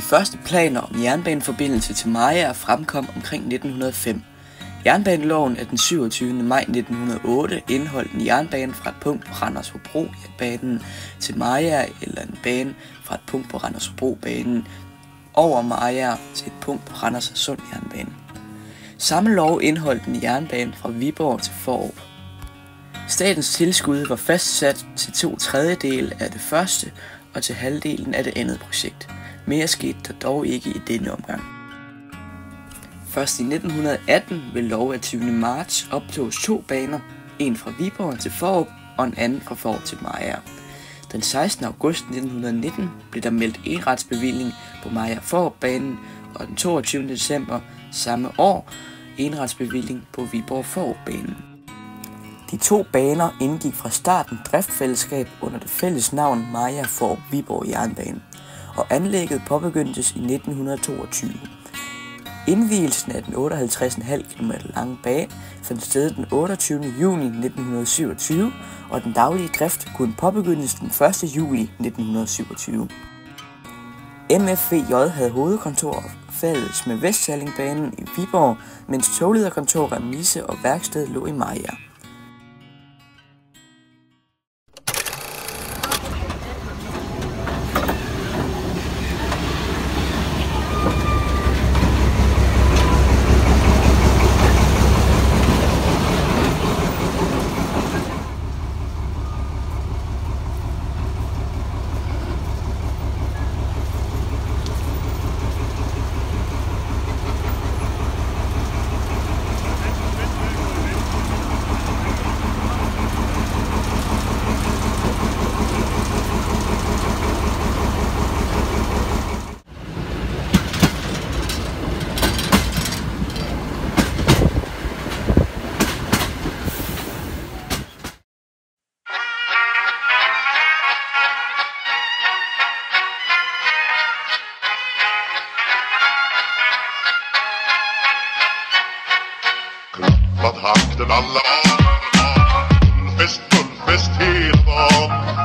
første planer om jernbaneforbindelse til Mariager fremkom omkring 1905. Jernbaneloven af den 27. maj 1908 indeholdt en jernbane fra et punkt på Randers Hobro-banen til Mariager eller en bane fra et punkt på Randers Hobro-banen over Mariager til et punkt på Randers Sund jernbane. Samme lov indeholdt en jernbane fra Viborg til Fårup. Statens tilskud var fastsat til 2/3 af det første og til halvdelen af det andet projekt. Mere skete der dog ikke i denne omgang. Først i 1918 ved lov af 20. marts optoges 2 baner, en fra Viborg til Fårup og en anden fra Fårup til Mariager. Den 16. august 1919 blev der meldt enretsbevilling på Mariager-Fårup-banen, og den 22. december samme år enretsbevilling på Viborg-Fårup-banen. De 2 baner indgik fra starten driftfællesskab under det fælles navn Mariager-Fårup-Viborg Jernbane, og anlægget påbegyndtes i 1922. Indvielsen af den 58,5 km lange bane fandt sted den 28. juni 1927, og den daglige drift kunne påbegyndes den 1. juli 1927. MFVJ havde hovedkontor fælles med Vestsallingbanen i Viborg, mens toglederkontor, remise og værksted lå i Mariager. Klappat hakten alla, fullfest hela dagen.